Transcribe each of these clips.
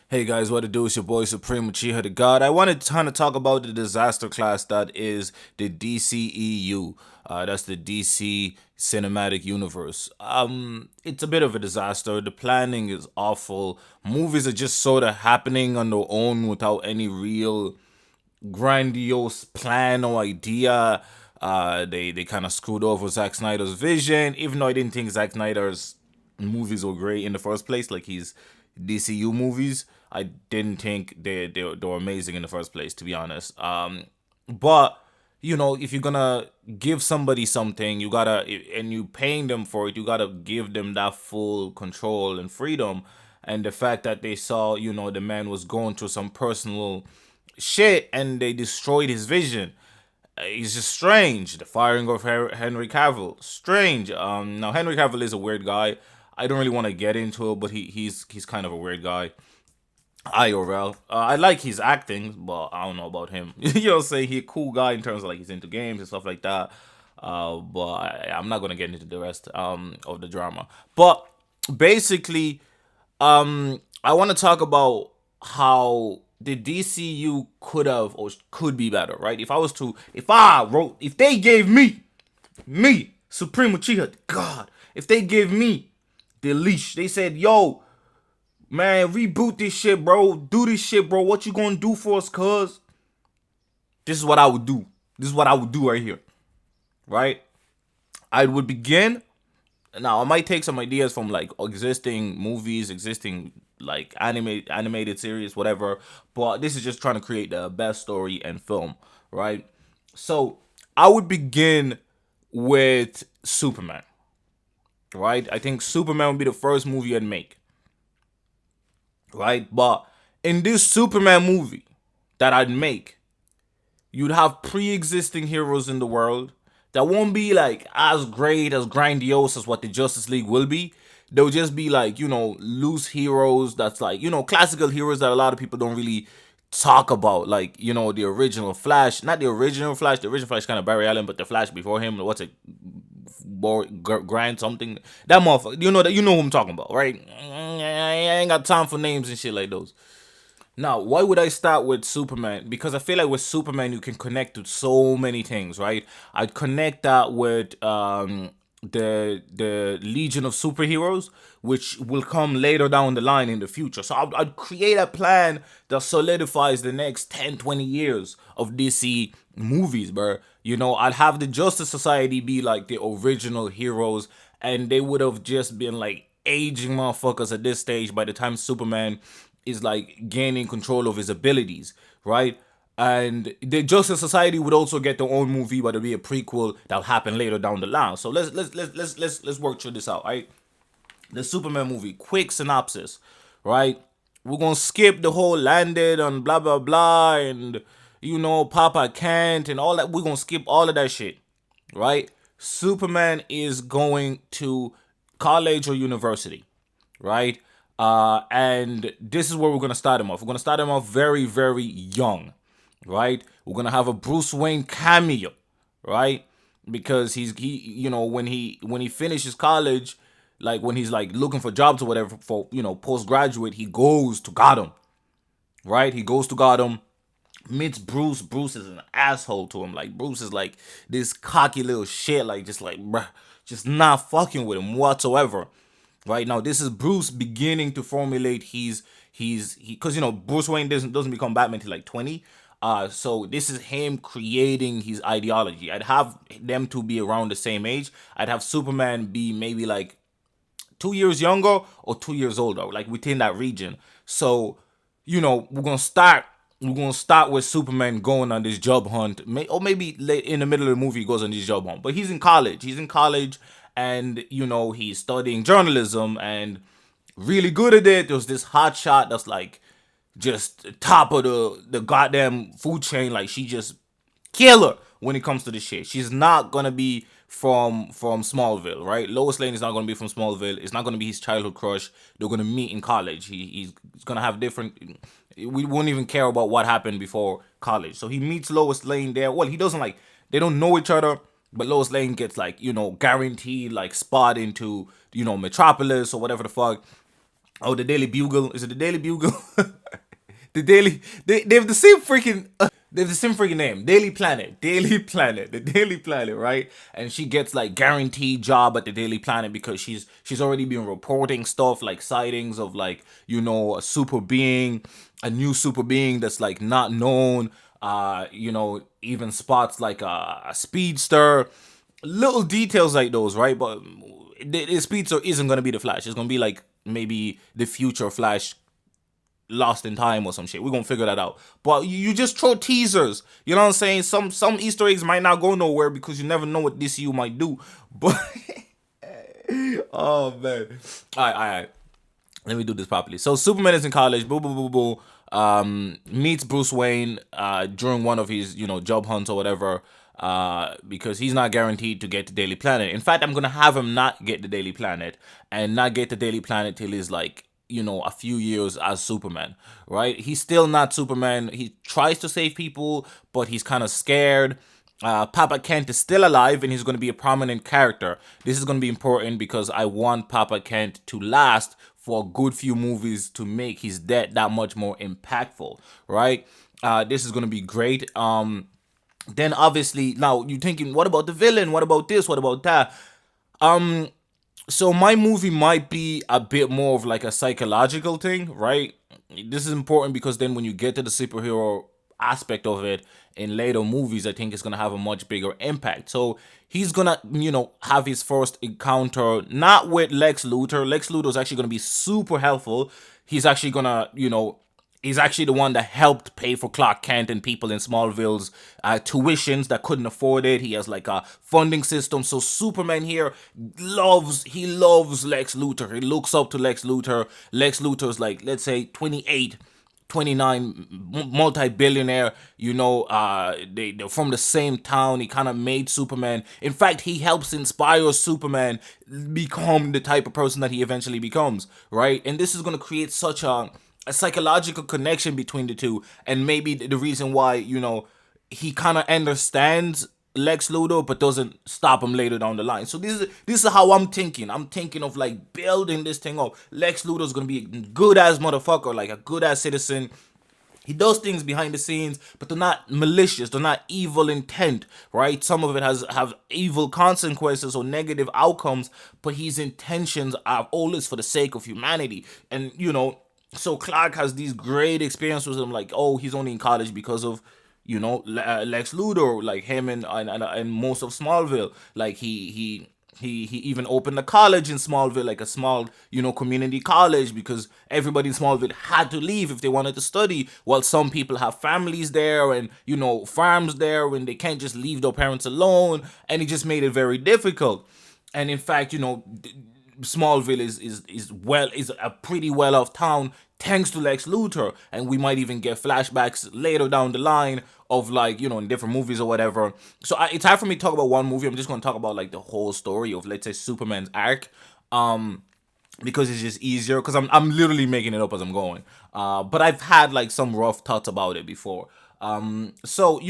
Hey guys, what to do? It's your boy Supreme Uchiha the God. I wanted to kind of talk about the disaster class that is the DCEU. That's the DC Cinematic Universe. It's a bit of a disaster. The planning is awful. Movies are just sort of happening on their own without any real grandiose plan or idea. They kind of screwed over Zack Snyder's vision, even though I didn't think Zack Snyder's movies were great in the first place. Like his DCU movies, I didn't think they were amazing in the first place, to be honest. But if you're gonna give somebody something, you gotta and you paying them for it, you gotta give them that full control and freedom. And the fact that they saw, the man was going through some personal shit and they destroyed his vision. It's just strange. The firing of Henry Cavill, strange. Now Henry Cavill is a weird guy. I don't really want to get into it, but he's kind of a weird guy. IRL. I like his acting, but I don't know about him. Say he a cool guy in terms of like he's into games and stuff like that. But I'm not gonna get into the rest of the drama. But basically, I want to talk about how the DCU could have or could be better, right? If they gave me, Supreme Uchiha, God, if they give me the leash, they said, yo, man, reboot this shit, bro. Do this shit, bro. What you gonna do for us, cuz? This is what I would do. This is what I would do right here, right? I would begin. Now, I might take some ideas from like existing movies, existing like animated series, whatever. But this is just trying to create the best story and film, right? So I would begin with Superman, right? I think Superman would be the first movie I'd make, right? But in this Superman movie that I'd make, you'd have pre-existing heroes in the world that won't be like as great as grandiose as what the Justice League will be. They'll just be like, loose heroes that's like, classical heroes that a lot of people don't really talk about. Like, the original Flash. Not the original Flash. The original Flash kind of Barry Allen, but the Flash before him, what's it? Grant something. That motherfucker. You know who I'm talking about, right? I ain't got time for names and shit like those. Now, why would I start with Superman? Because I feel like with Superman you can connect to so many things, right? I'd connect that with the Legion of Superheroes, which will come later down the line in the future. So I'd create a plan that solidifies the next 10, 20 years of DC movies, bro. I'd have the Justice Society be like the original heroes, and they would have just been like aging motherfuckers at this stage by the time Superman is like gaining control of his abilities, right? And the Justice Society would also get their own movie, but it'll be a prequel that'll happen later down the line. So let's work through this out, right? The Superman movie, quick synopsis, right? We're gonna skip the whole landed and blah blah blah and Papa can't and all that. We're gonna skip all of that shit, right? Superman is going to college or university, right? And this is where we're gonna start him off. We're gonna start him off very, very young, right? We're gonna have a Bruce Wayne cameo, right? Because when he finishes college, like when he's like looking for jobs or whatever for postgraduate, he goes to Gotham, right? He goes to Gotham, meets Bruce. Bruce is an asshole to him. Like Bruce is like this cocky little shit, like just like bruh, just not fucking with him whatsoever. Right now, this is Bruce beginning to formulate because Bruce Wayne doesn't become Batman till like 20. So this is him creating his ideology. I'd have them to be around the same age. I'd have Superman be maybe like 2 years younger or 2 years older, like within that region. So, we're gonna start. We're gonna start with Superman going on this job hunt, or maybe late in the middle of the movie he goes on this job hunt. But he's in college. And he's studying journalism and really good at it. There's this hot shot that's like just top of the goddamn food chain. Like she just killer when it comes to this shit. She's not gonna be from Smallville, right? Lois Lane is not gonna be from Smallville. It's not gonna be his childhood crush. They're gonna meet in college. He's gonna have different. We won't even care about what happened before college. So he meets Lois Lane there. Well, he doesn't like. They don't know each other. But Lois Lane gets like, guaranteed like spot into, Metropolis or whatever the fuck. Oh, the Daily Bugle. Is it the Daily Bugle? The Daily, they have the same freaking they have the same freaking name. Daily Planet. Daily Planet. The Daily Planet, right? And she gets like guaranteed job at the Daily Planet because she's already been reporting stuff like sightings of like, a super being, a new super being that's like not known. Even spots like a speedster, little details like those, right? But the speedster isn't gonna be the Flash. It's gonna be like maybe the future Flash lost in time or some shit. We're gonna figure that out. But you just throw teasers. You know what I'm saying? Some Easter eggs might not go nowhere because you never know what DCU might do. But oh man. Alright. Let me do this properly. So Superman is in college, boo boo boo boo. Meets Bruce Wayne during one of his, job hunts or whatever. Because he's not guaranteed to get the Daily Planet. In fact, I'm gonna have him not get the Daily Planet and not get the Daily Planet till he's like, a few years as Superman, right? He's still not Superman. He tries to save people, but he's kind of scared. Papa Kent is still alive and he's going to be a prominent character. This is going to be important because I want Papa Kent to last for a good few movies to make his death that much more impactful, right? This is going to be great. Then obviously, now you're thinking, what about the villain? What about this? What about that? So my movie might be a bit more of like a psychological thing, right? This is important because then when you get to the superhero aspect of it in later movies, I think it's gonna have a much bigger impact. So he's gonna, have his first encounter not with Lex Luthor. Lex Luthor is actually gonna be super helpful. He's actually gonna, he's actually the one that helped pay for Clark Kent and people in Smallville's tuitions that couldn't afford it. He has like a funding system. So Superman here loves Lex Luthor. He looks up to Lex Luthor. Lex Luthor's like, let's say 28, 29, multi-billionaire, they're from the same town. He kind of made Superman. In fact, he helps inspire Superman become the type of person that he eventually becomes, right? And this is going to create such a psychological connection between the two, and maybe the reason why he kind of understands Lex Luthor but doesn't stop him later down the line. So this is how I'm thinking. I'm thinking of like building this thing up. Lex Luthor's gonna be a good ass motherfucker, like a good ass citizen. He does things behind the scenes, but they're not malicious. They're not evil intent, right? Some of it have evil consequences or negative outcomes, but his intentions are always for the sake of humanity. And so Clark has these great experiences with him, like, oh, he's only in college because of, Lex Luthor, like him and most of Smallville. Like he even opened a college in Smallville, like a small, community college, because everybody in Smallville had to leave if they wanted to study. While some people have families there and, farms there, and they can't just leave their parents alone. And he just made it very difficult. And in fact, Smallville is a pretty well off town thanks to Lex Luthor, and we might even get flashbacks later down the line of like in different movies or whatever. So it's hard for me to talk about one movie. I'm just going to talk about like the whole story of, let's say, Superman's arc, because it's just easier, because I'm literally making it up as I'm going. But I've had like some rough thoughts about it before. So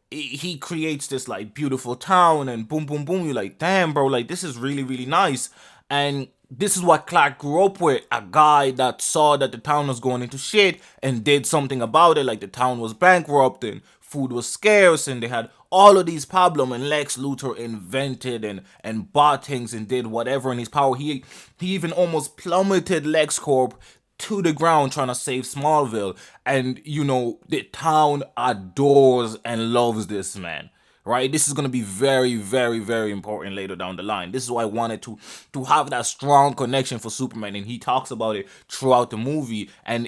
he creates this like beautiful town, and boom boom boom, you're like, damn bro, like this is really really nice. And this is what Clark grew up with, a guy that saw that the town was going into shit and did something about it. Like the town was bankrupt and food was scarce and they had all of these problems, and Lex Luthor invented and bought things and did whatever in his power. He even almost plummeted LexCorp to the ground trying to save Smallville. And the town adores and loves this man, right? This is going to be very, very, very important later down the line. This is why I wanted to have that strong connection for Superman, and he talks about it throughout the movie. And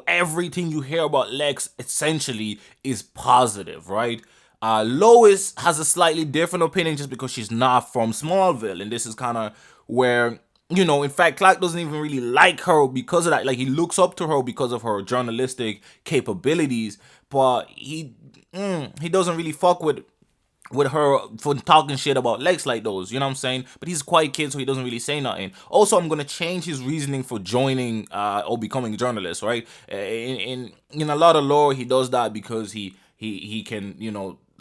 everything you hear about Lex essentially is positive, right? Lois has a slightly different opinion just because she's not from Smallville, and this is kind of where in fact, Clark doesn't even really like her because of that. Like, he looks up to her because of her journalistic capabilities, but he doesn't really fuck with her for talking shit about Lex like those, you know what I'm saying? But he's a quiet kid, so he doesn't really say nothing. Also, I'm gonna change his reasoning for joining or becoming a journalist, right? In a lot of lore, he does that because he can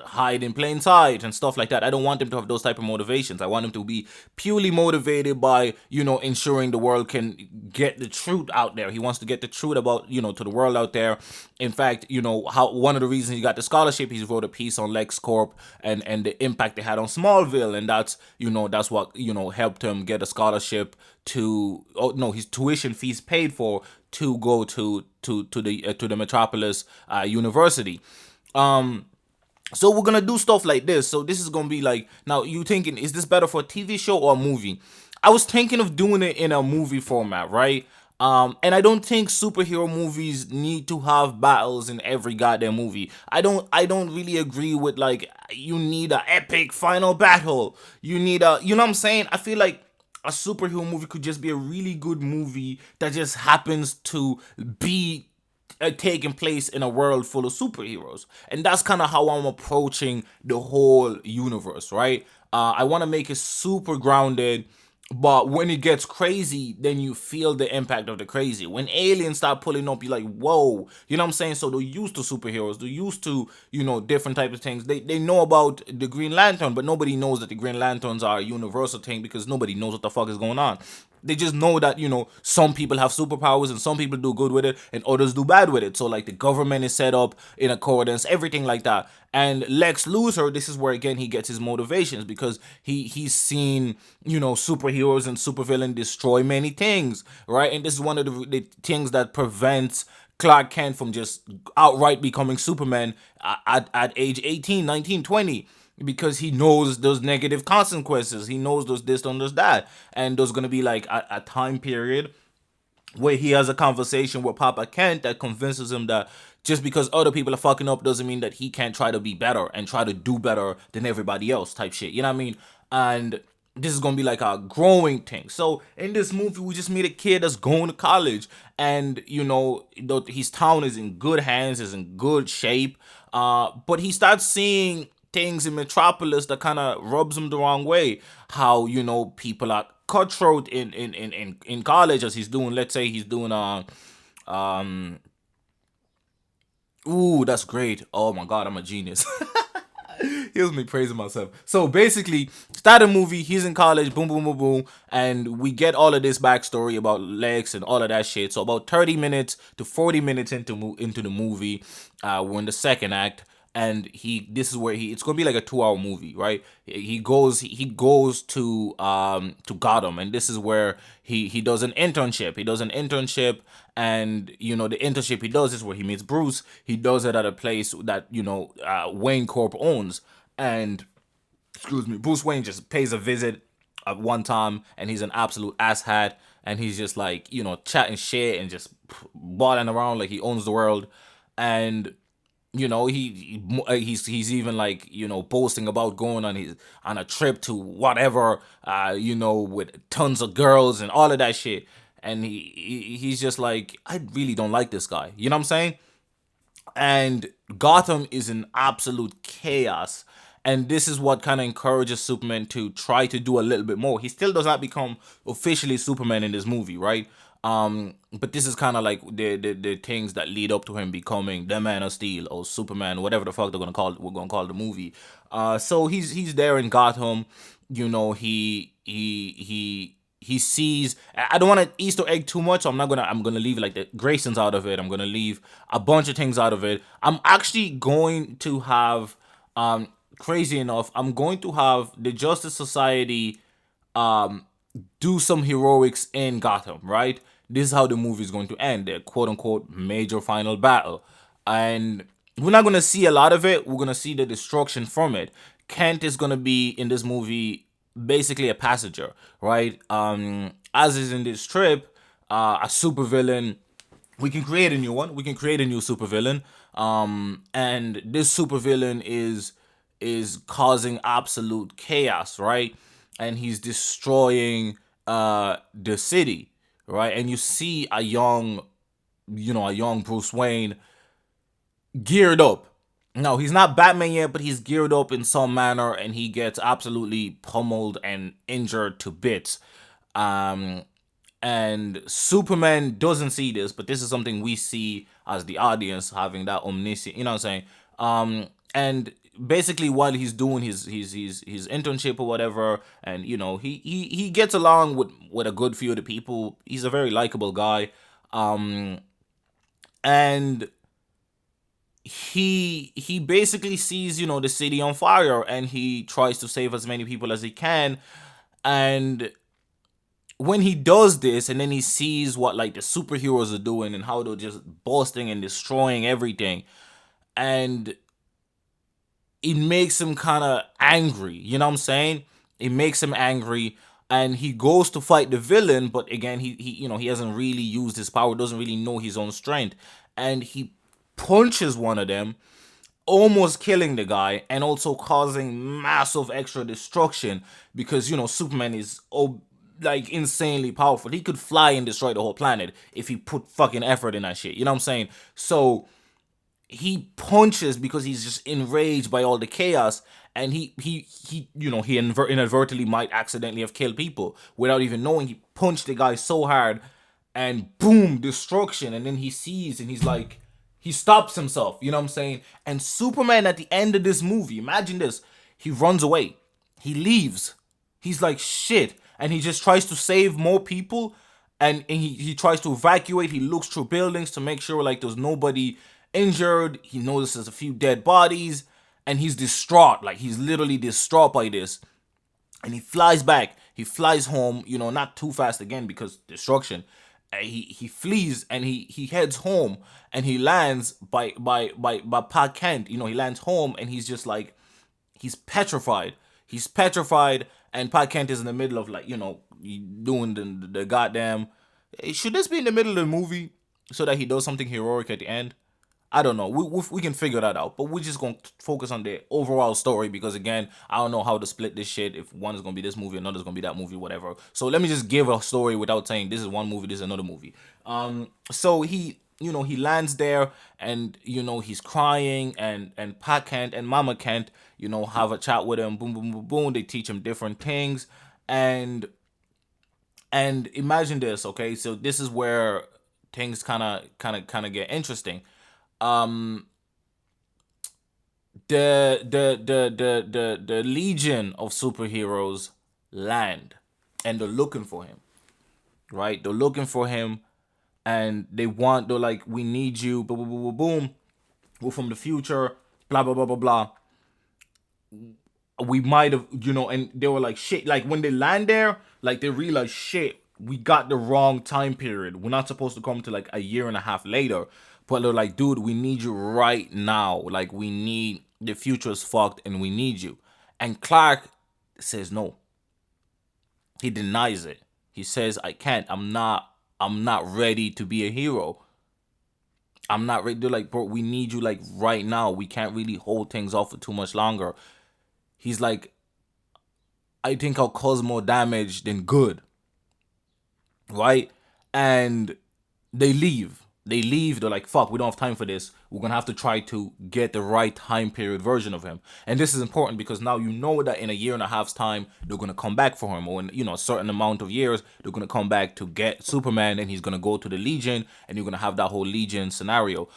hide in plain sight and stuff like that. I don't want him to have those type of motivations. I want him to be purely motivated by, ensuring the world can get the truth out there. He wants to get the truth about, to the world out there. In fact, how one of the reasons he got the scholarship, he wrote a piece on LexCorp and the impact they had on Smallville, and that's what helped him get a scholarship to, oh no, his tuition fees paid for to go to the Metropolis University. So we're gonna do stuff like this. So this is gonna be like, now you thinking, is this better for a TV show or a movie? I was thinking of doing it in a movie format, right? And I don't think superhero movies need to have battles in every goddamn movie. I don't really agree with, like, you need a epic final battle. You need you know what I'm saying? I feel like a superhero movie could just be a really good movie that just happens to be taking place in a world full of superheroes. And that's kind of how I'm approaching the whole universe, right? I want to make it super grounded, but when it gets crazy, then you feel the impact of the crazy. When aliens start pulling up, you're like, whoa. You know what I'm saying? So they're used to superheroes. They're used to, different types of things. They know about the Green Lantern, but nobody knows that the Green Lanterns are a universal thing because nobody knows what the fuck is going on. They just know that, some people have superpowers and some people do good with it and others do bad with it. So, like, the government is set up in accordance, everything like that. And Lex Luthor, this is where, again, he gets his motivations because he's seen, superheroes and supervillain destroy many things, right? And this is one of the things that prevents Clark Kent from just outright becoming Superman at age 18, 19, 20, because he knows those negative consequences. He knows those this and those that. And there's going to be like a time period where he has a conversation with Papa Kent that convinces him that just because other people are fucking up doesn't mean that he can't try to be better and try to do better than everybody else type shit. You know what I mean? And this is gonna be like a growing thing. So in this movie, we just meet a kid that's going to college, and his town is in good hands, is in good shape. But he starts seeing things in Metropolis that kind of rubs him the wrong way. How people are cutthroat in college, as he's doing. Let's say he's doing um. Ooh, that's great. Oh my god, I'm a genius. Here's me praising myself. So basically, start a movie. He's in college. Boom, boom, boom, boom, and we get all of this backstory about Lex and all of that shit. So about 30 minutes to 40 minutes into the movie, we're in the second act, and this is where it's gonna be like a 2 hour movie, right? He goes to Gotham, and this is where he does an internship. And the internship he does is where he meets Bruce. He does it at a place that Wayne Corp owns, and excuse me, Bruce Wayne just pays a visit at one time, and he's an absolute asshat, and he's just like chatting shit and just balling around like he owns the world. And he's even like boasting about going on a trip to whatever, with tons of girls and all of that shit. And he's just like, I really don't like this guy. You know what I'm saying? And Gotham is in absolute chaos. And this is what kind of encourages Superman to try to do a little bit more. He still does not become officially Superman in this movie, right? But this is kind of like the things that lead up to him becoming the Man of Steel or Superman, whatever the fuck we're gonna call the movie. So he's there in Gotham. He sees. I don't want to Easter egg too much, so I'm gonna leave like the Grayson's out of it. I'm gonna leave a bunch of things out of it. I'm actually going to have, crazy enough, I'm going to have the Justice Society do some heroics in Gotham, right? This is how the movie is going to end, the quote unquote major final battle. And we're not going to see a lot of it. We're going to see the destruction from it. Kent is going to be in this movie basically a passenger, right? As is in this trip, a supervillain. We can create a new one. We can create a new supervillain. And this supervillain is causing absolute chaos, right? And he's destroying the city, right? And you see a young Bruce Wayne geared up. No, he's not Batman yet, but he's geared up in some manner, and he gets absolutely pummeled and injured to bits. And Superman doesn't see this, but this is something we see as the audience, having that omniscient, you know what I'm saying? And basically while he's doing his internship or whatever, and he gets along with a good few of the people. He's a very likable guy. And he basically sees the city on fire, and he tries to save as many people as he can. And when he does this, and then he sees what like the superheroes are doing and how they're just busting and destroying everything, and it makes him kind of angry. You know what I'm saying? It makes him angry, and he goes to fight the villain. But again, he hasn't really used his power, doesn't really know his own strength, and he punches one of them, almost killing the guy and also causing massive extra destruction, because Superman is like insanely powerful. He could fly and destroy the whole planet if he put fucking effort in that shit. You know what I'm saying? So he punches because he's just enraged by all the chaos, and he inadvertently might accidentally have killed people without even knowing. He punched the guy so hard, and boom, destruction. And then he sees, and he's like, he stops himself. You know what I'm saying? And Superman at the end of this movie, imagine this, he runs away, he leaves, he's like shit, and he just tries to save more people. And he tries to evacuate. He looks through buildings to make sure like there's nobody injured. He notices a few dead bodies, and he's distraught. Like, he's literally distraught by this. And he flies back. He flies home, not too fast again because destruction. He flees, and he heads home, and he lands by Park Kent. He lands home, and he's just like, he's petrified. He's petrified, and Park Kent is in the middle of like, doing the goddamn. Should this be in the middle of the movie so that he does something heroic at the end? I don't know. We can figure that out, but we're just gonna focus on the overall story, because again, I don't know how to split this shit. If one is gonna be this movie, another is gonna be that movie, whatever. So let me just give a story without saying this is one movie, this is another movie. So he lands there, and he's crying, and Pa Kent and Mama Kent have a chat with him. Boom, boom, boom, boom. They teach him different things, and imagine this, okay? So this is where things kind of get interesting. um the legion of superheroes land, and they're looking for him, right? They're looking for him, and they're like, we need you, boom, boom, boom, boom, boom. We're from the future, blah blah blah blah blah. We might have, and they were like, shit, like when they land there, like they realize, shit, we got the wrong time period. We're not supposed to come to like a year and a half later. But they're like, dude, we need you right now. Like, the future is fucked, and we need you. And Clark says no. He denies it. He says, I can't. I'm not ready to be a hero. I'm not ready. They're like, bro, we need you like right now. We can't really hold things off for too much longer. He's like, I think I'll cause more damage than good. Right? And they leave. They're like, fuck, we don't have time for this. We're gonna have to try to get the right time period version of him. And this is important because now that in a year and a half's time they're gonna come back for him, or in a certain amount of years they're gonna come back to get Superman, and he's gonna go to the Legion, and you're gonna have that whole Legion scenario.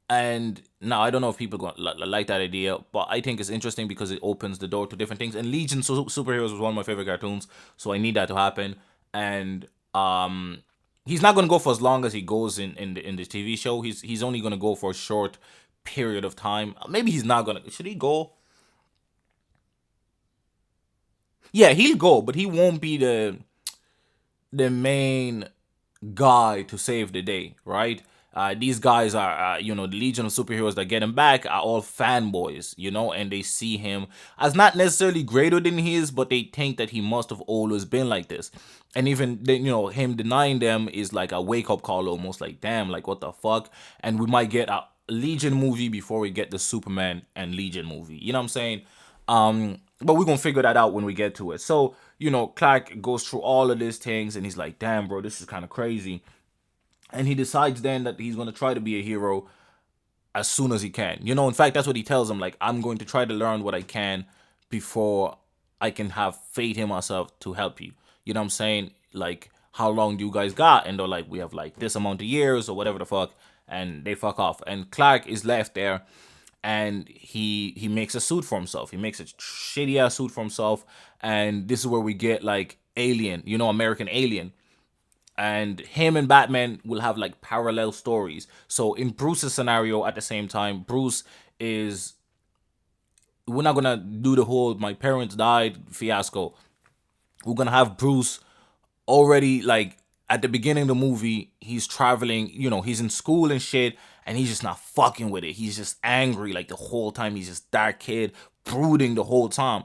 And now I don't know if people like that idea, but I think it's interesting because it opens the door to different things. And Legion superheroes was one of my favorite cartoons, so I need that to happen. And he's not gonna go for as long as he goes in the TV show. He's only gonna go for a short period of time. Maybe he's not gonna. Should he go? Yeah, he'll go, but he won't be the main guy to save the day, right? These guys are, the Legion of Superheroes that get him back are all fanboys, and they see him as not necessarily greater than he is, but they think that he must have always been like this. And even, him denying them is like a wake up call almost, like, damn, like, what the fuck? And we might get a Legion movie before we get the Superman and Legion movie. You know what I'm saying? But we're gonna figure that out when we get to it. So, Clark goes through all of these things, and he's like, damn, bro, this is kind of crazy. And he decides then that he's going to try to be a hero as soon as he can. In fact, that's what he tells him. Like, I'm going to try to learn what I can before I can have faith in myself to help you. You know what I'm saying? Like, how long do you guys got? And they're like, we have like this amount of years or whatever the fuck. And they fuck off. And Clark is left there. and he makes a suit for himself. He makes a shitty ass suit for himself, and this is where we get like Alien, American Alien, and him and Batman will have like parallel stories. So in Bruce's scenario, at the same time, Bruce is we're not gonna do the whole my parents died fiasco. We're gonna have Bruce already like at the beginning of the movie, he's traveling, he's in school and shit, and he's just not fucking with it. He's just angry like the whole time. He's just dark kid, brooding the whole time.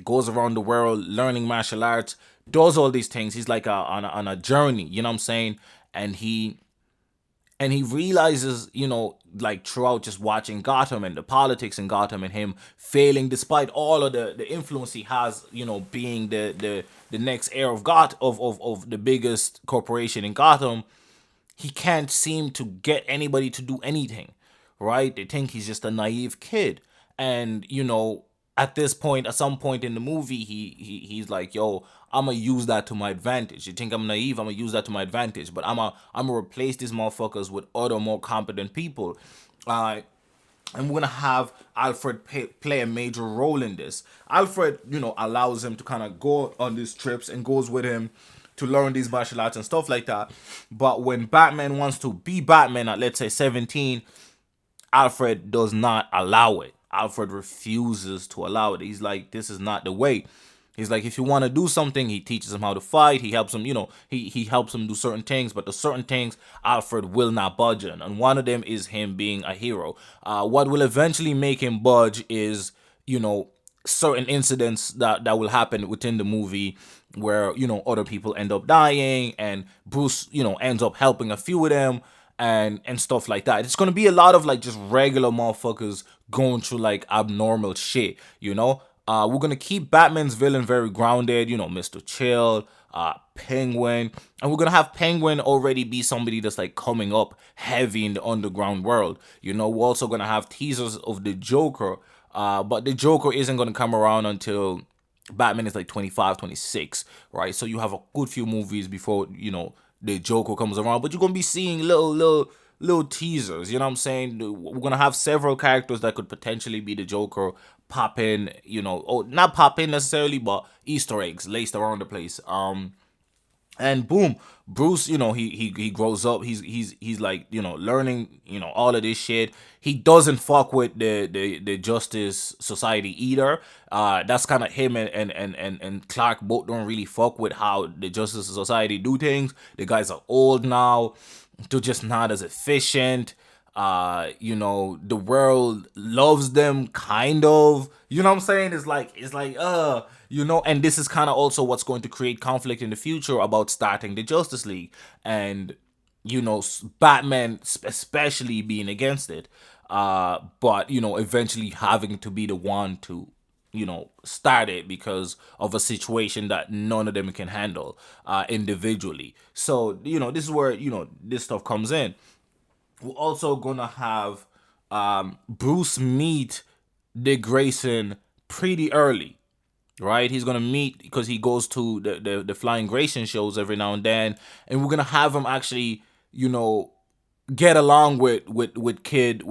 Goes around the world learning martial arts, does all these things. He's like on a journey, you know what I'm saying? And he realizes, like throughout just watching Gotham and the politics in Gotham and him failing despite all of the influence he has, being the next heir of of the biggest corporation in Gotham, he can't seem to get anybody to do anything, right? They think he's just a naive kid. And, at this point, at some point in the movie, he's like, yo, I'm gonna use that to my advantage. You think I'm naive? I'm gonna use that to my advantage. But I'm gonna replace these motherfuckers with other more competent people. And we're gonna have Alfred play a major role in this. Alfred, allows him to kind of go on these trips and goes with him to learn these martial arts and stuff like that. But when Batman wants to be Batman at, let's say, 17, Alfred does not allow it. Alfred refuses to allow it. He's like, this is not the way. He's like, if you want to do something, he teaches him how to fight. He helps him, he helps him do certain things, but the certain things Alfred will not budge on. And one of them is him being a hero. What will eventually make him budge is, certain incidents that will happen within the movie where, other people end up dying and Bruce, ends up helping a few of them and stuff like that. It's gonna be a lot of like just regular motherfuckers going through like abnormal shit, we're gonna keep Batman's villain very grounded, Mr. Chill, Penguin, and we're gonna have Penguin already be somebody that's like coming up heavy in the underground world. We're also gonna have teasers of the Joker, but the Joker isn't gonna come around until Batman is like 25, 26, right? So you have a good few movies before, the Joker comes around, but you're gonna be seeing little teasers, you know what I'm saying? We're gonna have several characters that could potentially be the Joker pop in, or not pop in necessarily, but Easter eggs laced around the place. And boom, Bruce, he grows up. He's like, learning, all of this shit. He doesn't fuck with the Justice Society either. That's kind of him and Clark both don't really fuck with how the Justice Society do things. The guys are old now. They're just not as efficient. The world loves them kind of. You know what I'm saying? It's like and this is kind of also what's going to create conflict in the future about starting the Justice League, and Batman especially being against it, but eventually having to be the one to start it because of a situation that none of them can handle individually. So this is where this stuff comes in. We're also gonna have Bruce meet Dick Grayson pretty early, right? He's gonna meet because he goes to the Flying Grayson shows every now and then, and we're gonna have him actually, get along with kid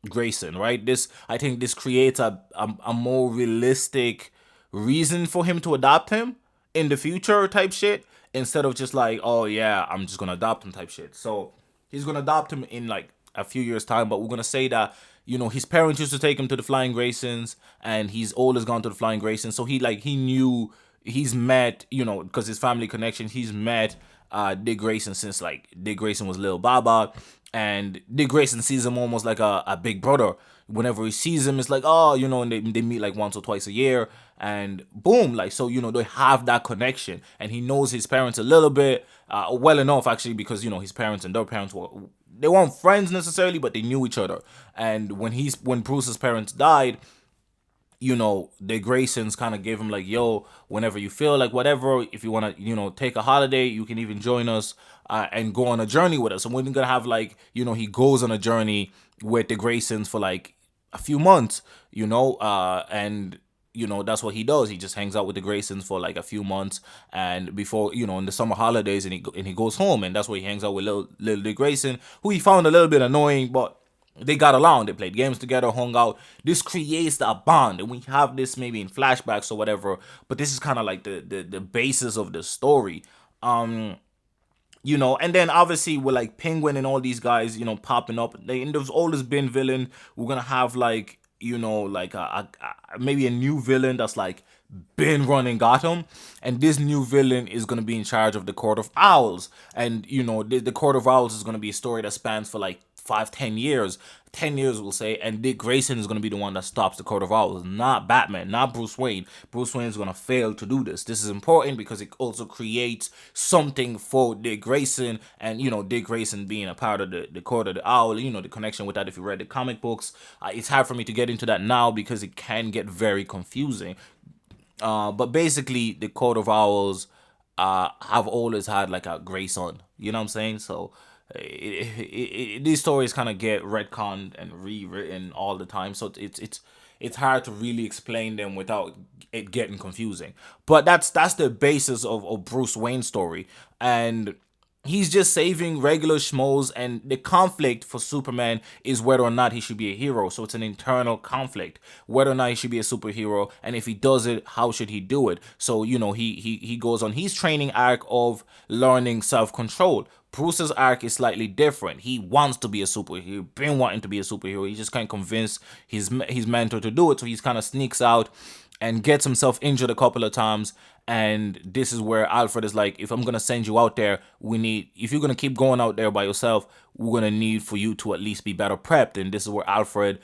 Grayson, right? I think this creates a more realistic reason for him to adopt him in the future type shit, instead of just like, oh yeah, I'm just gonna adopt him type shit. So he's gonna adopt him in like a few years time, but we're gonna say that his parents used to take him to the Flying Graysons, and he's always gone to the Flying Graysons. So he's met, because his family connection, he's met Dick Grayson since like Dick Grayson was little Baba, and Dick Grayson sees him almost like a big brother. Whenever he sees him, it's like, oh, and they meet like once or twice a year, and boom, like, so they have that connection, and he knows his parents a little bit, well enough actually, because his parents and their parents they weren't friends necessarily, but they knew each other. And when Bruce's parents died, the Graysons kind of gave him like, yo, whenever you feel like whatever, if you want to, take a holiday, you can even join us and go on a journey with us. And we're going to have like, he goes on a journey with the Graysons for like a few months, and that's what he does. He just hangs out with the Graysons for like a few months, and before, in the summer holidays, and he goes home, and that's where he hangs out with little Dick Grayson, who he found a little bit annoying, but they got along. They played games together, hung out. This creates that bond, and we have this maybe in flashbacks or whatever. But this is kind of like the basis of the story. And then obviously with like Penguin and all these guys, popping up. And there's always been villain. We're gonna have like like maybe a new villain that's like been running Gotham, and this new villain is gonna be in charge of the Court of Owls, and the Court of Owls is gonna be a story that spans for like 5, 10 years. 10 years we'll say, and Dick Grayson is going to be the one that stops the Court of Owls, not Batman, not Bruce Wayne. Bruce Wayne is going to fail to do this. This is important because it also creates something for Dick Grayson, and Dick Grayson being a part of the Court of the Owl, the connection with that if you read the comic books. It's hard for me to get into that now because it can get very confusing. But basically, the Court of Owls have always had like a gray son. You know what I'm saying? So these stories kind of get retconned and rewritten all the time. So it's hard to really explain them without it getting confusing. But that's the basis of Bruce Wayne's story, and he's just saving regular schmoes, and the conflict for Superman is whether or not he should be a hero. So it's an internal conflict, whether or not he should be a superhero, and if he does it, how should he do it? So he goes on his training arc of learning self-control. Bruce's arc is slightly different. He wants to be a superhero. He's been wanting to be a superhero. He just can't convince his mentor to do it. So he's kind of sneaks out and gets himself injured a couple of times. And this is where Alfred is like, if I'm going to send you out there, if you're going to keep going out there by yourself, we're going to need for you to at least be better prepped. And this is where Alfred,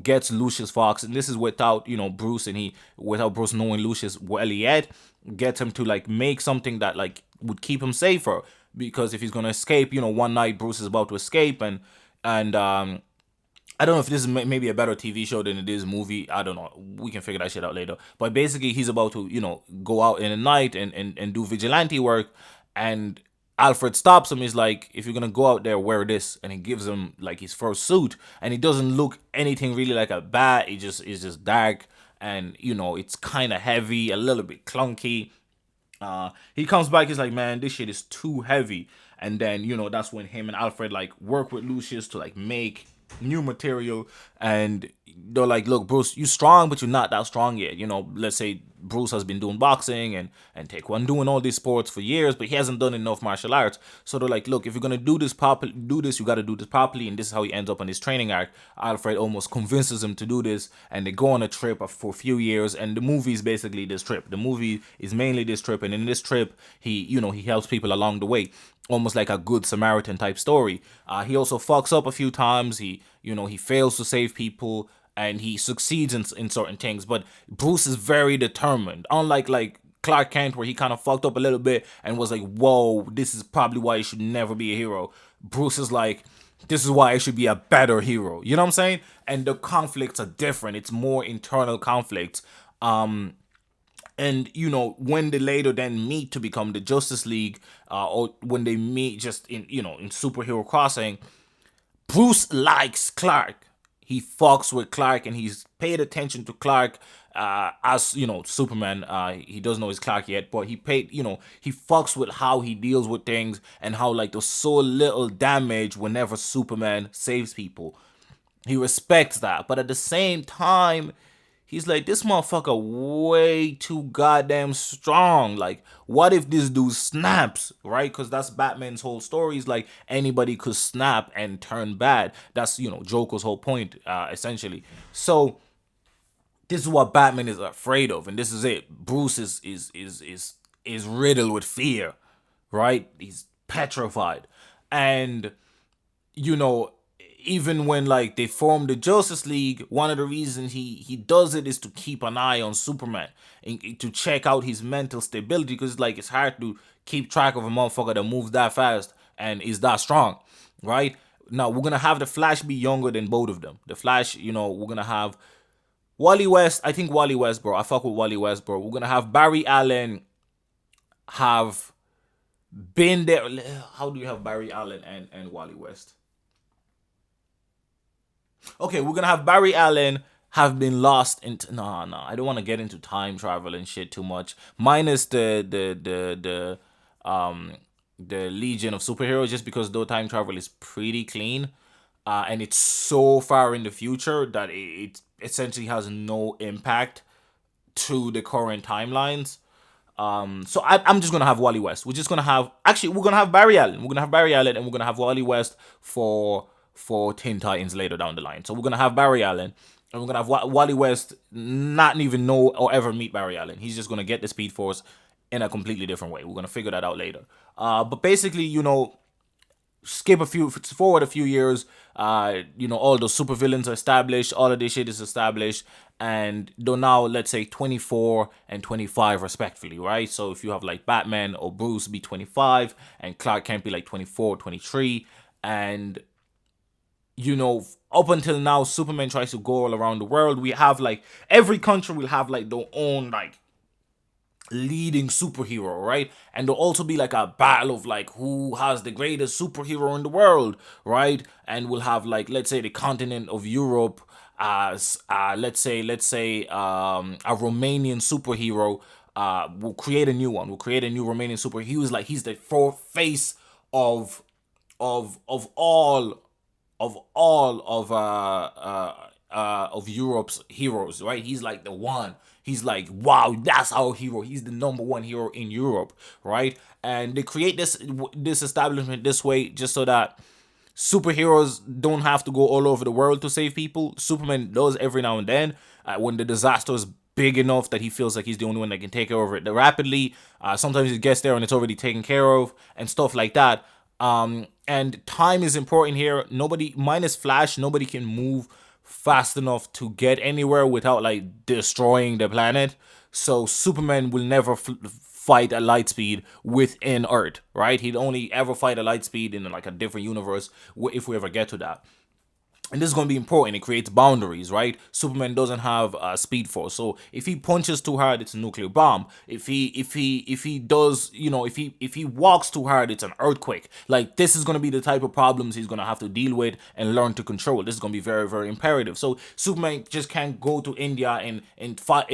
gets Lucius Fox. And this is without, Bruce, and without Bruce knowing Lucius well yet, gets him to like make something that like would keep him safer. Because if he's going to escape, one night Bruce is about to escape, and I don't know if this is maybe a better TV show than it is movie. I don't know. We can figure that shit out later. But basically, he's about to, go out in the night and do vigilante work. And Alfred stops him. He's like, if you're going to go out there, wear this. And he gives him, like, his first suit. And it doesn't look anything really like a bat. It's just dark. And, it's kind of heavy, a little bit clunky. He comes back, he's like, man, this shit is too heavy. And then, that's when him and Alfred like work with Lucius to like make new material. And they're like, look, Bruce, you strong, but you're not that strong yet. Let's say Bruce has been doing boxing and taekwondo, doing all these sports for years, but he hasn't done enough martial arts. So they're like, look, if you're gonna do this properly, you got to do this properly. And this is how he ends up on his training arc. Alfred almost convinces him to do this, and they go on a trip for a few years. And the movie is basically this trip. The movie is mainly this trip, and in this trip, he helps people along the way, almost like a good Samaritan type story. He also fucks up a few times. He fails to save people, and he succeeds in certain things. But Bruce is very determined. Unlike like Clark Kent, where he kind of fucked up a little bit and was like, whoa, this is probably why you should never be a hero. Bruce is like, this is why I should be a better hero. You know what I'm saying? And the conflicts are different. It's more internal conflicts. And when they later then meet to become the Justice League, or when they meet just in Superhero Crossing, Bruce likes Clark. He fucks with Clark, and he's paid attention to Clark as Superman. He doesn't know he's Clark yet, but he fucks with how he deals with things, and how like there's so little damage whenever Superman saves people. He respects that, but at the same time, he's like, this motherfucker way too goddamn strong. Like, what if this dude snaps, right? Because that's Batman's whole story. He's like, anybody could snap and turn bad. That's, Joker's whole point, essentially. So, this is what Batman is afraid of, and this is it. Bruce is riddled with fear, right? He's petrified. And, even when like they form the Justice League, one of the reasons he does it is to keep an eye on Superman and to check out his mental stability, because like it's hard to keep track of a motherfucker that moves that fast and is that strong, right? Now we're gonna have the Flash be younger than both of them. The Flash, we're gonna have Wally West. I think Wally West, bro. I fuck with Wally West, bro. We're gonna have Barry Allen have been there. How do you have Barry Allen and Wally West? Okay, we're gonna have Barry Allen have been lost into I don't want to get into time travel and shit too much. Minus the Legion of Superheroes, just because though time travel is pretty clean. and it's so far in the future that it essentially has no impact to the current timelines. So I'm just gonna have Wally West. We're just gonna have actually we're gonna have Barry Allen. We're gonna have Barry Allen, and we're gonna have Wally West for Teen Titans later down the line. So we're gonna have Barry Allen, and we're gonna have Wally West not even know or ever meet Barry Allen. He's just gonna get the Speed Force in a completely different way. We're gonna figure that out later. But basically, skip a few forward a few years, all those supervillains are established, all of this shit is established, and they're now, let's say, 24 and 25 respectively, right? So if you have like Batman or Bruce be 25 and Clark Kent be like 24, 23, and up until now, Superman tries to go all around the world. We have like every country will have like their own like leading superhero, right? And there'll also be like a battle of like who has the greatest superhero in the world, right? And we'll have like, let's say, the continent of Europe as a Romanian superhero. We'll create a new one. We'll create a new Romanian superhero. He's the fourth face of of all of Europe's heroes, right? He's like the one. He's like, wow, that's our hero. He's the number one hero in Europe, right? And they create this establishment this way just so that superheroes don't have to go all over the world to save people. Superman does every now and then when the disaster is big enough that he feels like he's the only one that can take care of it rapidly. Sometimes he gets there and it's already taken care of and stuff like that. And time is important here. Nobody, minus Flash, nobody can move fast enough to get anywhere without like destroying the planet. So Superman will never fight at light speed within Earth, right? He'd only ever fight at light speed in like a different universe if we ever get to that. And this is going to be important. It creates boundaries, right? Superman doesn't have speed force, so if he punches too hard, it's a nuclear bomb. If he does, if he walks too hard, it's an earthquake. Like, this is going to be the type of problems he's going to have to deal with and learn to control. This is going to be very, very imperative. So Superman just can't go to India in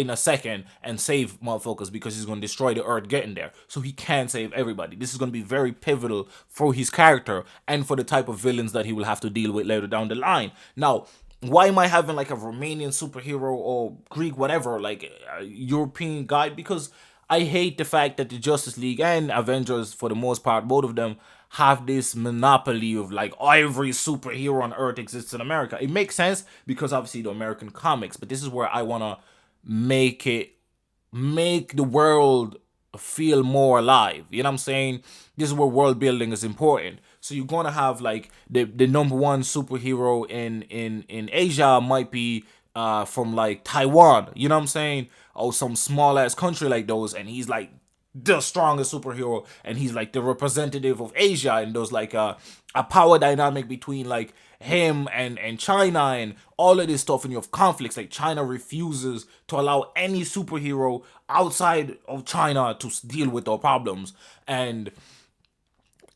a second and save motherfuckers because he's going to destroy the Earth getting there. So he can't save everybody. This is going to be very pivotal for his character and for the type of villains that he will have to deal with later down the line. Now, why am I having like a Romanian superhero or Greek, whatever, like a European guy? Because I hate the fact that the Justice League and Avengers, for the most part, both of them have this monopoly of like every superhero on Earth exists in America. It makes sense because obviously the American comics, but this is where I want to make the world feel more alive. You know what I'm saying? This is where world building is important. So you're gonna have like the number one superhero in Asia might be from like Taiwan. You know what I'm saying? Or some small ass country like those, and he's like the strongest superhero, and he's like the representative of Asia, and there's like a power dynamic between like him and China and all of this stuff, and you have conflicts. Like, China refuses to allow any superhero outside of China to deal with their problems, and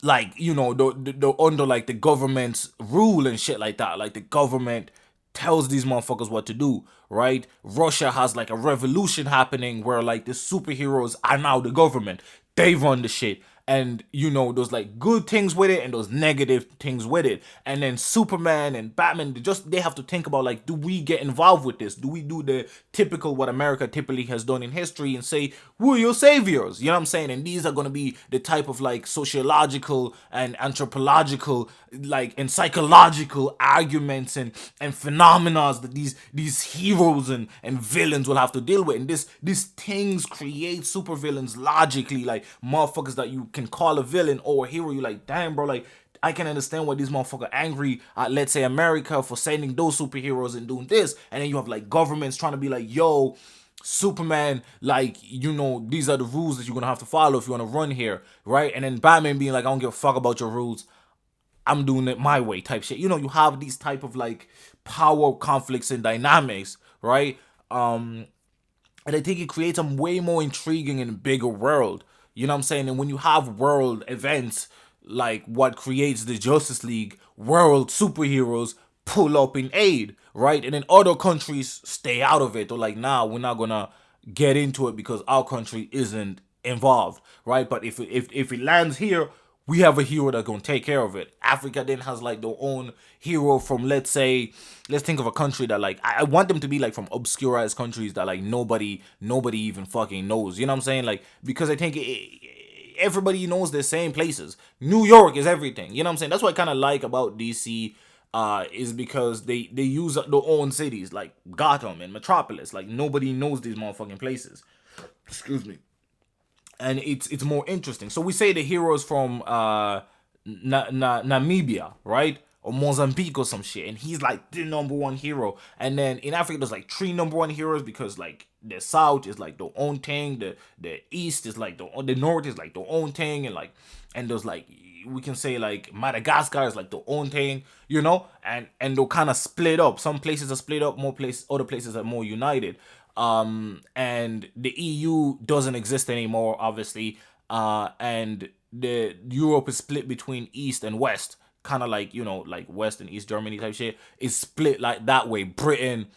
like, the under like the government's rule and shit like that. Like, the government tells these motherfuckers what to do, right? Russia has like a revolution happening where like the superheroes are now the government. They run the shit. And those like good things with it and those negative things with it. And then Superman and Batman, they have to think about like, do we get involved with this? Do we do the typical what America typically has done in history and say, we're your saviors? You know what I'm saying? And these are going to be the type of like sociological and anthropological like and psychological arguments and phenomena that these heroes and villains will have to deal with. And these things create supervillains logically, like motherfuckers that you can call a villain or a hero. You're like, damn, bro, like, I can understand why these motherfuckers angry at, let's say, America for sending those superheroes and doing this. And then you have like governments trying to be like, yo, Superman, like, these are the rules that you're gonna have to follow if you want to run here, right? And then Batman being like, I don't give a fuck about your rules, I'm doing it my way type shit. You have these type of like power conflicts and dynamics, right? And I think it creates a way more intriguing and bigger world. You know what I'm saying? And when you have world events like what creates the Justice League, world superheroes pull up in aid, right? And then other countries stay out of it. Or like, nah, we're not gonna get into it because our country isn't involved, right? But if it lands here, we have a hero that's gonna take care of it. Africa then has like their own hero from, let's think of a country that like I want them to be like from obscure ass countries that like nobody even fucking knows. You know what I'm saying? Like, because I think everybody knows the same places. New York is everything. You know what I'm saying? That's what I kind of like about DC. Is because they use their own cities like Gotham and Metropolis. Like, nobody knows these motherfucking places. Excuse me. And it's more interesting. So we say the heroes from Namibia, right? Or Mozambique or some shit, and he's like the number one hero. And then in Africa, there's like three number one heroes because like the South is like their own thing, the East is like the North is like their own thing, and like, and there's like, we can say like Madagascar is like their own thing, you know, and they're kind of split up. Some places are split up, more places, other places are more united. And the EU doesn't exist anymore, obviously. And the Europe is split between East and West, kind of like, you know, like West and East Germany type shit. Is split like that way. Britain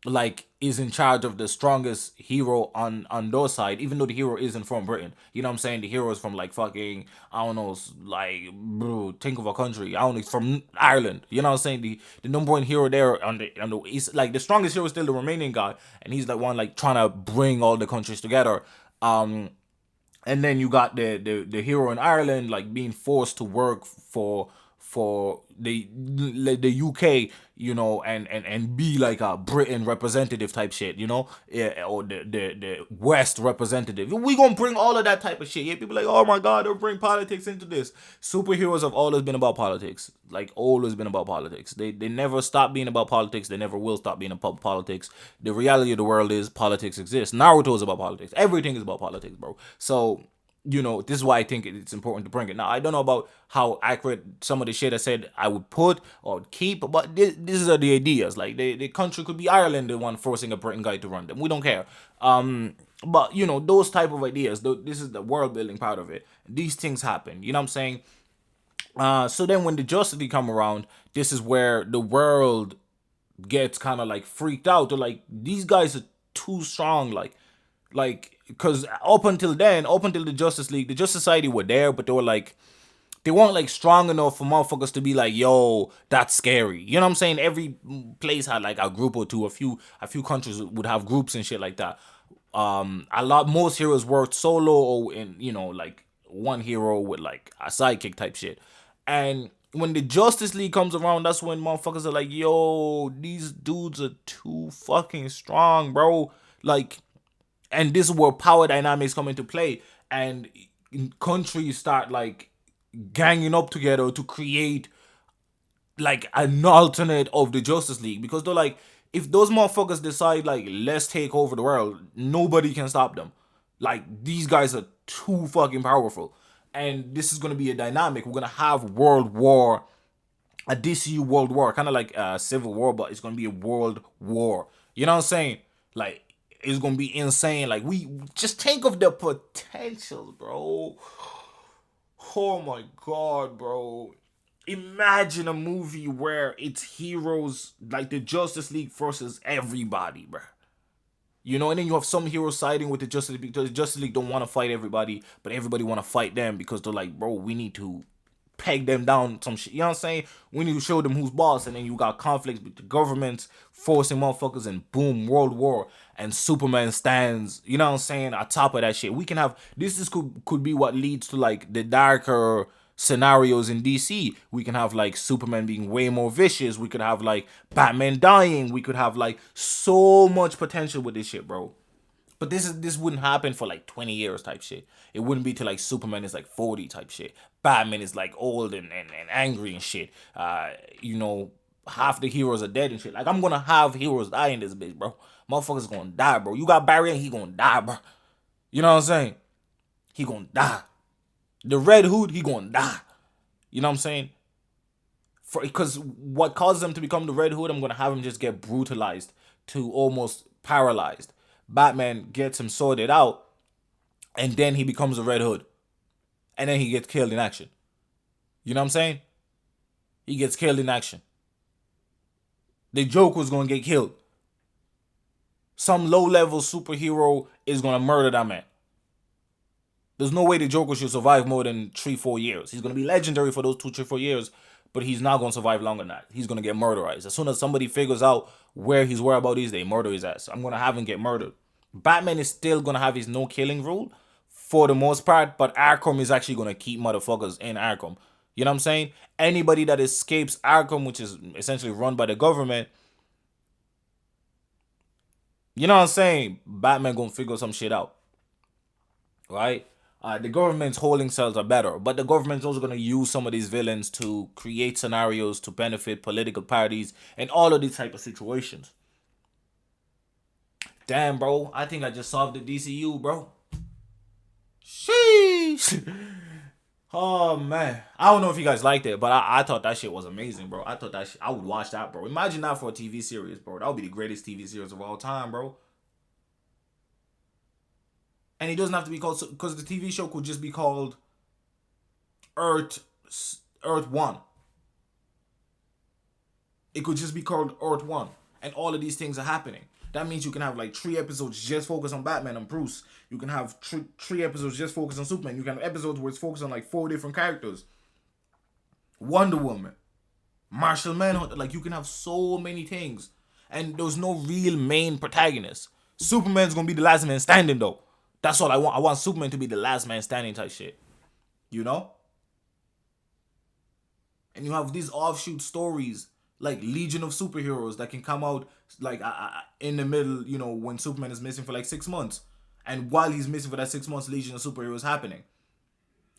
like is in charge of the strongest hero on their side, even though the hero isn't from Britain. You know what I'm saying? The hero is from like fucking, I don't know, like, bro, think of a country. I don't know, it's from Ireland. You know what I'm saying? The number one hero there on the East, like the strongest hero is still the Romanian guy, and he's like one like trying to bring all the countries together. And then you got the hero in Ireland like being forced to work for the UK, you know, and be like a Britain representative type shit, you know, yeah, or the West representative. We gonna bring all of that type of shit. Yeah, people like, oh my god, they'll bring politics into this. Superheroes have always been about politics, like always been about politics. They never stop being about politics. They never will stop being about politics. The reality of the world is politics exists. Naruto is about politics. Everything is about politics, bro. So, you know, this is why I think it's important to bring it. Now, I don't know about how accurate some of the shit I said I would put or keep, but these are the ideas. Like, the country could be Ireland, the one forcing a Britain guy to run them. We don't care. But, you know, those type of ideas, this is the world building part of it. These things happen. You know what I'm saying? So then when the Justice League come around, this is where the world gets kind of like freaked out. They're like, these guys are too strong. Like, because up until then, up until the Justice League, the Justice Society were there, but they weren't like strong enough for motherfuckers to be like, yo, that's scary. You know what I'm saying? Every place had like a group or two. A few countries would have groups and shit like that. Most heroes worked solo or in, you know, like one hero with like a sidekick type shit. And when the Justice League comes around, that's when motherfuckers are like, yo, these dudes are too fucking strong, bro. Like, and this is where power dynamics come into play, and countries start like ganging up together to create like an alternate of the Justice League, because they're like, if those motherfuckers decide like, let's take over the world, nobody can stop them. Like, these guys are too fucking powerful, and this is gonna be a dynamic. We're gonna have world war, a DCU world war, kind of like a civil war, but it's gonna be a world war. You know what I'm saying? Like, it's gonna be insane. Like, we just think of the potential, bro. Oh my god, bro. Imagine a movie where it's heroes like the Justice League versus everybody, bro. You know, and then you have some heroes siding with the Justice League because the Justice League don't want to fight everybody, but everybody want to fight them because they're like, bro, we need to peg them down some shit. You know what I'm saying? We need to show them who's boss, and then you got conflicts with the governments forcing motherfuckers, and boom, world war, and Superman stands, you know what I'm saying, on top of that shit. We can have this is could be what leads to like the darker scenarios in DC. We can have like Superman being way more vicious. We could have like Batman dying. We could have like so much potential with this shit, bro. But this wouldn't happen for like 20 years type shit. It wouldn't be till like Superman is like 40 type shit. Batman is like old and angry and shit. You know, half the heroes are dead and shit. Like, I'm gonna have heroes die in this bitch, bro. Motherfuckers gonna die, bro. You got Barry and he gonna die, bro. You know what I'm saying? He gonna die. The Red Hood, he gonna die. You know what I'm saying? Because what causes him to become the Red Hood, I'm gonna have him just get brutalized to almost paralyzed. Batman gets him sorted out, and then he becomes a Red Hood. And then he gets killed in action. You know what I'm saying? He gets killed in action. The Joker's gonna get killed. Some low-level superhero is gonna murder that man. There's no way the Joker should survive more than 3-4 years. He's gonna be legendary for those 2-3-4 years, but he's not gonna survive longer than that. He's gonna get murderized. As soon as somebody figures out where his whereabouts is, they murder his ass. I'm gonna have him get murdered. Batman is still gonna have his no killing rule for the most part, but Arkham is actually gonna keep motherfuckers in Arkham. You know what I'm saying? Anybody that escapes Arkham, which is essentially run by the government, you know what I'm saying? Batman gonna figure some shit out, right? The government's holding cells are better, but the government's also gonna use some of these villains to create scenarios to benefit political parties and all of these type of situations. Damn, bro, I think I just solved the DCU, bro. Sheesh. Oh man, I don't know if you guys liked it, but I thought that shit was amazing, bro. I thought that I would watch that, bro. Imagine that for a TV series, bro. That would be the greatest TV series of all time, bro. And it doesn't have to be called, because the TV show could just be called Earth Earth One. It could just be called Earth One, and all of these things are happening. That means you can have like 3 episodes just focused on Batman and Bruce. You can have three episodes just focused on Superman. You can have episodes where it's focused on like 4 different characters. Wonder Woman, Martial Manhunter. Like, you can have so many things, and there's no real main protagonist. Superman's gonna be the last man standing though. That's all I want. I want Superman to be the last man standing type shit. You know? And you have these offshoot stories like Legion of Superheroes that can come out like in the middle, you know, when Superman is missing for like 6 months. And while he's missing for that 6 months, Legion of Superheroes happening.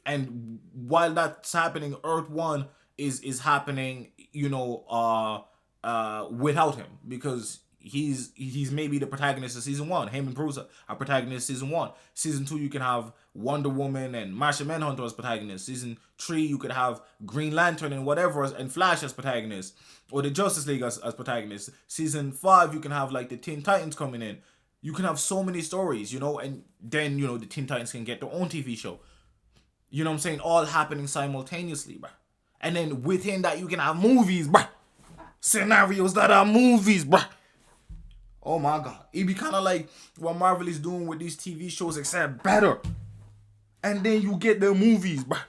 And while that's happening, Earth One is happening, you know, without him, because he's maybe the protagonist of season 1. Him and Bruce are protagonists season 1. Season 2, you can have Wonder Woman and Martian Manhunter as protagonists. Season 3, you could have Green Lantern and whatever and Flash as protagonists, or the Justice League as protagonists. Season 5, you can have like the Teen Titans coming in. You can have so many stories, you know, and then, you know, the Teen Titans can get their own TV show. You know what I'm saying? All happening simultaneously, bruh. And then within that, you can have movies, bruh. Scenarios that are movies, bruh. Oh my God. It'd be kind of like what Marvel is doing with these TV shows, except better. And then you get the movies, bruh.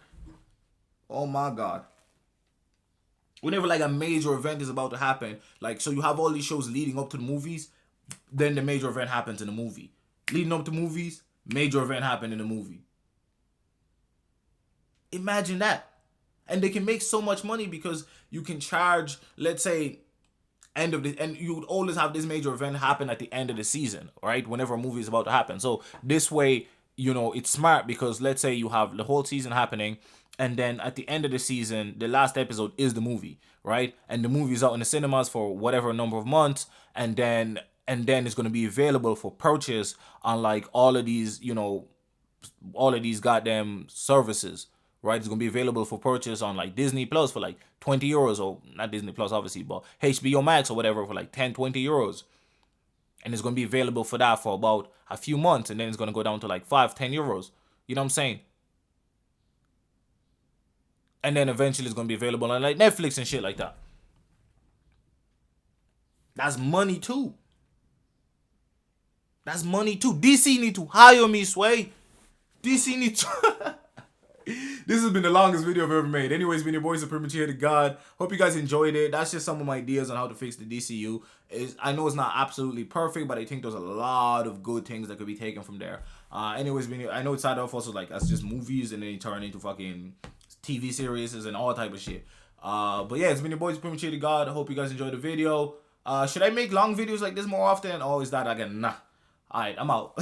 Oh my God. Whenever like a major event is about to happen, like, so you have all these shows leading up to the movies, then the major event happens in the movie. Leading up to movies, major event happened in the movie. Imagine that. And they can make so much money because you can charge, let's say, and you would always have this major event happen at the end of the season, right? Whenever a movie is about to happen. So this way, you know, it's smart, because let's say you have the whole season happening, and then at the end of the season, the last episode is the movie, right? And the movie is out in the cinemas for whatever number of months, and then it's going to be available for purchase on like all of these, you know, all of these goddamn services. Right, it's gonna be available for purchase on like Disney Plus for like 20 euros, or not Disney Plus obviously, but HBO Max or whatever for like 10-20 euros. And it's gonna be available for that for about a few months, and then it's gonna go down to like 5-10 euros. You know what I'm saying? And then eventually it's gonna be available on like Netflix and shit like that. That's money too. That's money too. DC need to hire me, Sway. DC need to. This has been the longest video I've ever made. Anyways, been your boy Supreme Uchiha the God. Hope you guys enjoyed it. That's just some of my ideas on how to fix the DCU. I know it's not absolutely perfect, but I think there's a lot of good things that could be taken from there. Anyways, I know it started off also like as just movies, and then it turned into fucking TV series and all type of shit. But yeah, it's been your boy Supreme Uchiha the God. Hope you guys enjoyed the video. Should I make long videos like this more often? Or is that again? Nah. Alright, I'm out.